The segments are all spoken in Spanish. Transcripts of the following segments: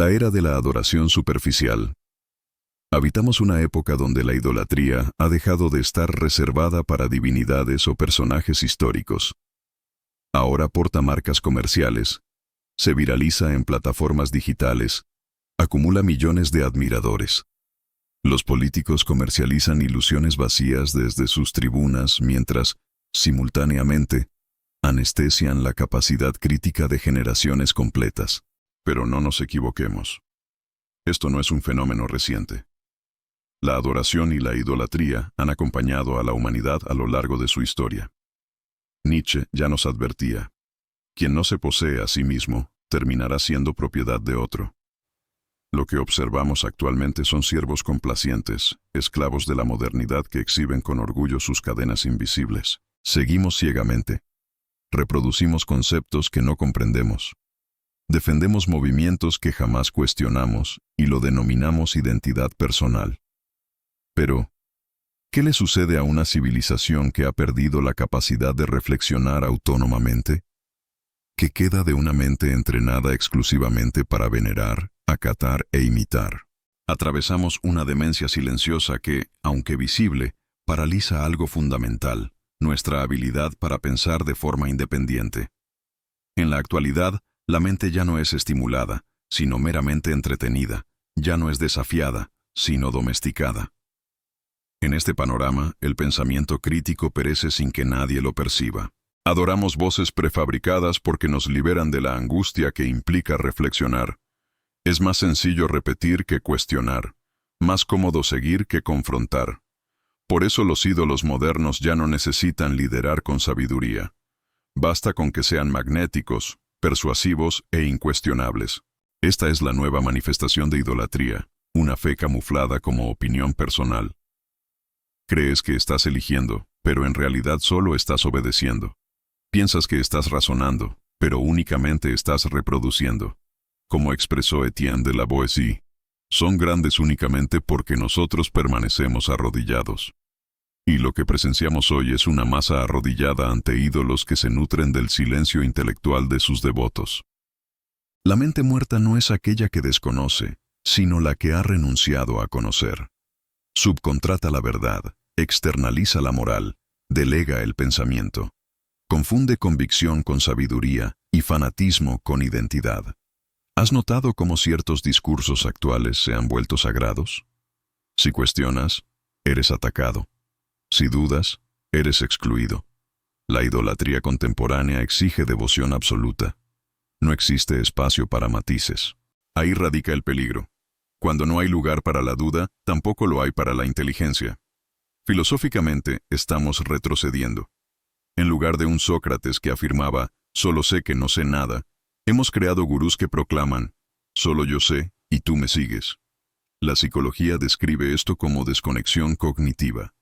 La era de la adoración superficial. Habitamos una época donde la idolatría ha dejado de estar reservada para divinidades o personajes históricos. Ahora porta marcas comerciales, se viraliza en plataformas digitales, acumula millones de admiradores. Los políticos comercializan ilusiones vacías desde sus tribunas mientras, simultáneamente, anestesian la capacidad crítica de generaciones completas. Pero no nos equivoquemos. Esto no es un fenómeno reciente. La adoración y la idolatría han acompañado a la humanidad a lo largo de su historia. Nietzsche ya nos advertía: quien no se posee a sí mismo, terminará siendo propiedad de otro. Lo que observamos actualmente son siervos complacientes, esclavos de la modernidad que exhiben con orgullo sus cadenas invisibles. Seguimos ciegamente. Reproducimos conceptos que no comprendemos. Defendemos movimientos que jamás cuestionamos y lo denominamos identidad personal. Pero, ¿qué le sucede a una civilización que ha perdido la capacidad de reflexionar autónomamente? ¿Qué queda de una mente entrenada exclusivamente para venerar, acatar e imitar? Atravesamos una demencia silenciosa que, aunque visible, paraliza algo fundamental: nuestra habilidad para pensar de forma independiente. En la actualidad, la mente ya no es estimulada, sino meramente entretenida, ya no es desafiada, sino domesticada. En este panorama, el pensamiento crítico perece sin que nadie lo perciba. Adoramos voces prefabricadas porque nos liberan de la angustia que implica reflexionar. Es más sencillo repetir que cuestionar, más cómodo seguir que confrontar. Por eso los ídolos modernos ya no necesitan liderar con sabiduría. Basta con que sean magnéticos, persuasivos e incuestionables. Esta es la nueva manifestación de idolatría, una fe camuflada como opinión personal. Crees que estás eligiendo, pero en realidad solo estás obedeciendo. Piensas que estás razonando, pero únicamente estás reproduciendo. Como expresó Etienne de la Boétie, son grandes únicamente porque nosotros permanecemos arrodillados. Y lo que presenciamos hoy es una masa arrodillada ante ídolos que se nutren del silencio intelectual de sus devotos. La mente muerta no es aquella que desconoce, sino la que ha renunciado a conocer. Subcontrata la verdad, externaliza la moral, delega el pensamiento. Confunde convicción con sabiduría y fanatismo con identidad. ¿Has notado cómo ciertos discursos actuales se han vuelto sagrados? Si cuestionas, eres atacado. Si dudas, eres excluido. La idolatría contemporánea exige devoción absoluta. No existe espacio para matices. Ahí radica el peligro. Cuando no hay lugar para la duda, tampoco lo hay para la inteligencia. Filosóficamente, estamos retrocediendo. En lugar de un Sócrates que afirmaba, solo sé que no sé nada, hemos creado gurús que proclaman, solo yo sé y tú me sigues. La psicología describe esto como desconexión cognitiva.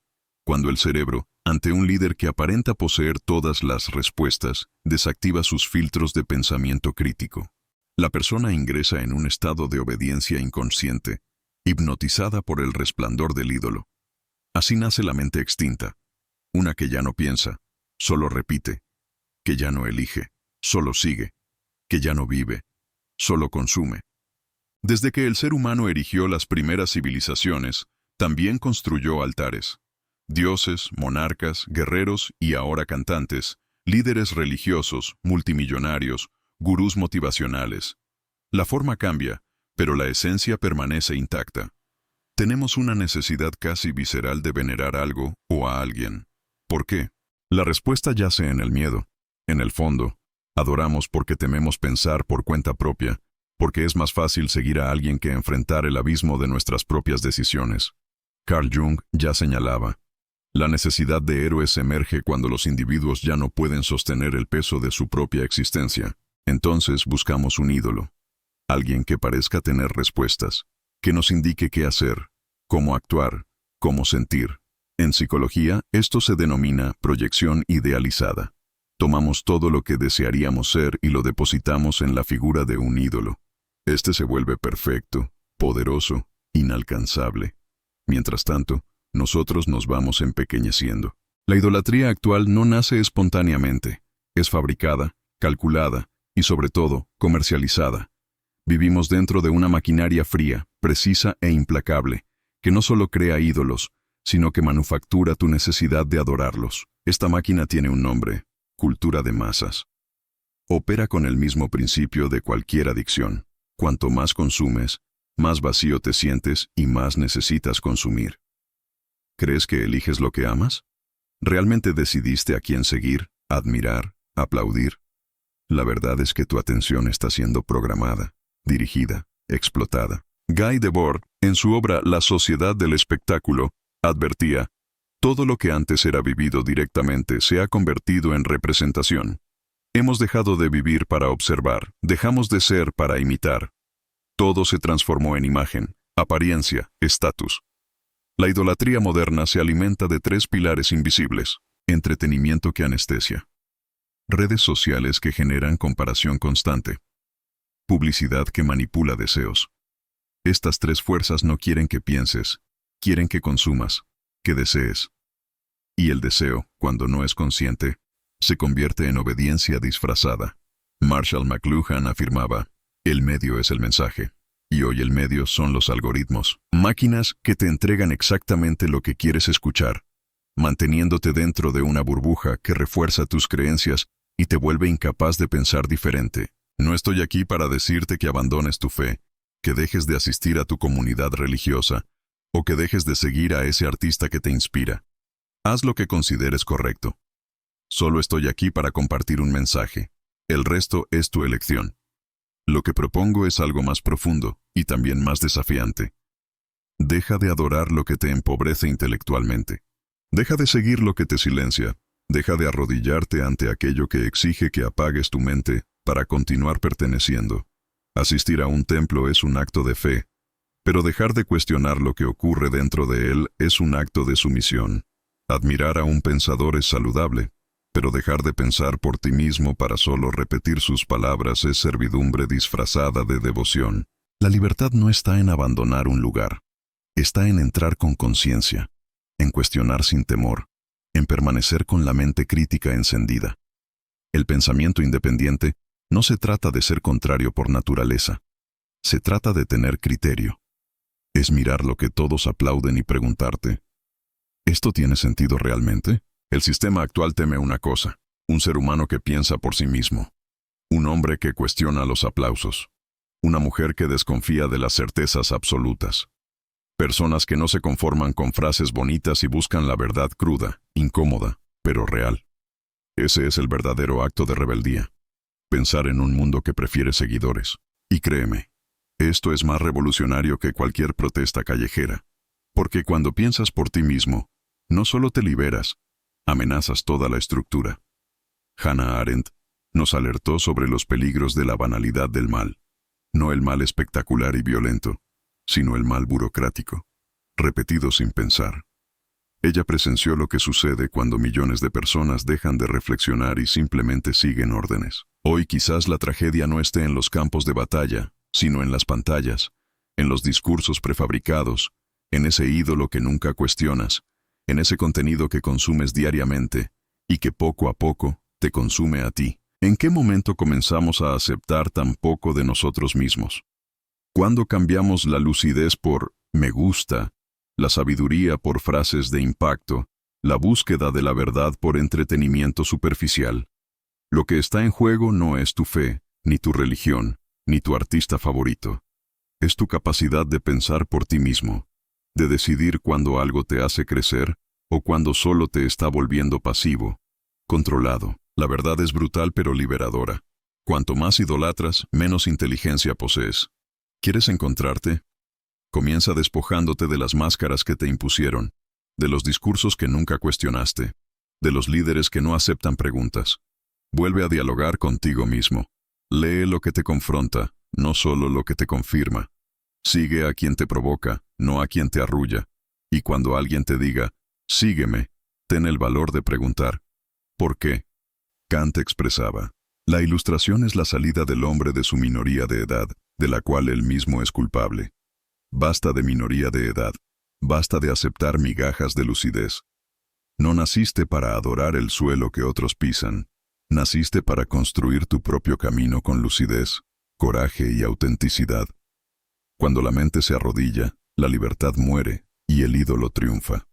Cuando el cerebro, ante un líder que aparenta poseer todas las respuestas, desactiva sus filtros de pensamiento crítico. La persona ingresa en un estado de obediencia inconsciente, hipnotizada por el resplandor del ídolo. Así nace la mente extinta, una que ya no piensa, solo repite, que ya no elige, solo sigue, que ya no vive, solo consume. Desde que el ser humano erigió las primeras civilizaciones, también construyó altares. Dioses, monarcas, guerreros y ahora cantantes, líderes religiosos, multimillonarios, gurús motivacionales. La forma cambia, pero la esencia permanece intacta. Tenemos una necesidad casi visceral de venerar algo o a alguien. ¿Por qué? La respuesta yace en el miedo. En el fondo, adoramos porque tememos pensar por cuenta propia, porque es más fácil seguir a alguien que enfrentar el abismo de nuestras propias decisiones. Carl Jung ya señalaba: la necesidad de héroes emerge cuando los individuos ya no pueden sostener el peso de su propia existencia. Entonces buscamos un ídolo. Alguien que parezca tener respuestas, que nos indique qué hacer, cómo actuar, cómo sentir. En psicología, esto se denomina proyección idealizada. Tomamos todo lo que desearíamos ser y lo depositamos en la figura de un ídolo. Este se vuelve perfecto, poderoso, inalcanzable. Mientras tanto, nosotros nos vamos empequeñeciendo. La idolatría actual no nace espontáneamente, es fabricada, calculada y sobre todo comercializada. Vivimos dentro de una maquinaria fría, precisa e implacable, que no solo crea ídolos, sino que manufactura tu necesidad de adorarlos. Esta máquina tiene un nombre: cultura de masas. Opera con el mismo principio de cualquier adicción. Cuanto más consumes, más vacío te sientes y más necesitas consumir. ¿Crees que eliges lo que amas? ¿Realmente decidiste a quién seguir, admirar, aplaudir? La verdad es que tu atención está siendo programada, dirigida, explotada. Guy Debord, en su obra La sociedad del espectáculo, advertía: todo lo que antes era vivido directamente se ha convertido en representación. Hemos dejado de vivir para observar, dejamos de ser para imitar. Todo se transformó en imagen, apariencia, estatus. La idolatría moderna se alimenta de 3 pilares invisibles: entretenimiento que anestesia, redes sociales que generan comparación constante, publicidad que manipula deseos. Estas 3 fuerzas no quieren que pienses, quieren que consumas, que desees. Y el deseo, cuando no es consciente, se convierte en obediencia disfrazada. Marshall McLuhan afirmaba: el medio es el mensaje, y hoy el medio son los algoritmos, máquinas que te entregan exactamente lo que quieres escuchar, manteniéndote dentro de una burbuja que refuerza tus creencias y te vuelve incapaz de pensar diferente. No estoy aquí para decirte que abandones tu fe, que dejes de asistir a tu comunidad religiosa, o que dejes de seguir a ese artista que te inspira. Haz lo que consideres correcto. Solo estoy aquí para compartir un mensaje. El resto es tu elección. Lo que propongo es algo más profundo y también más desafiante. Deja de adorar lo que te empobrece intelectualmente. Deja de seguir lo que te silencia. Deja de arrodillarte ante aquello que exige que apagues tu mente para continuar perteneciendo. Asistir a un templo es un acto de fe, pero dejar de cuestionar lo que ocurre dentro de él es un acto de sumisión. Admirar a un pensador es saludable, pero dejar de pensar por ti mismo para solo repetir sus palabras es servidumbre disfrazada de devoción. La libertad no está en abandonar un lugar, está en entrar con conciencia, en cuestionar sin temor, en permanecer con la mente crítica encendida. El pensamiento independiente no se trata de ser contrario por naturaleza, se trata de tener criterio. Es mirar lo que todos aplauden y preguntarte: ¿esto tiene sentido realmente? El sistema actual teme una cosa: un ser humano que piensa por sí mismo, un hombre que cuestiona los aplausos, una mujer que desconfía de las certezas absolutas, personas que no se conforman con frases bonitas y buscan la verdad cruda, incómoda, pero real. Ese es el verdadero acto de rebeldía: pensar en un mundo que prefiere seguidores. Y créeme, esto es más revolucionario que cualquier protesta callejera, porque cuando piensas por ti mismo, no solo te liberas, amenazas toda la estructura. Hannah Arendt nos alertó sobre los peligros de la banalidad del mal, no el mal espectacular y violento, sino el mal burocrático, repetido sin pensar. Ella presenció lo que sucede cuando millones de personas dejan de reflexionar y simplemente siguen órdenes. Hoy quizás la tragedia no esté en los campos de batalla, sino en las pantallas, en los discursos prefabricados, en ese ídolo que nunca cuestionas, en ese contenido que consumes diariamente y que poco a poco te consume a ti. ¿En qué momento comenzamos a aceptar tan poco de nosotros mismos? ¿Cuándo cambiamos la lucidez por me gusta, la sabiduría por frases de impacto, la búsqueda de la verdad por entretenimiento superficial? Lo que está en juego no es tu fe, ni tu religión, ni tu artista favorito. Es tu capacidad de pensar por ti mismo, de decidir cuando algo te hace crecer o cuando solo te está volviendo pasivo, controlado. La verdad es brutal pero liberadora. Cuanto más idolatras, menos inteligencia posees. ¿Quieres encontrarte? Comienza despojándote de las máscaras que te impusieron, de los discursos que nunca cuestionaste, de los líderes que no aceptan preguntas. Vuelve a dialogar contigo mismo. Lee lo que te confronta, no solo lo que te confirma. Sigue a quien te provoca, no a quien te arrulla. Y cuando alguien te diga, sígueme, ten el valor de preguntar, ¿por qué? Kant expresaba: la ilustración es la salida del hombre de su minoría de edad, de la cual él mismo es culpable. Basta de minoría de edad, basta de aceptar migajas de lucidez. No naciste para adorar el suelo que otros pisan, naciste para construir tu propio camino con lucidez. coraje y autenticidad. Cuando la mente se arrodilla, la libertad muere y el ídolo triunfa.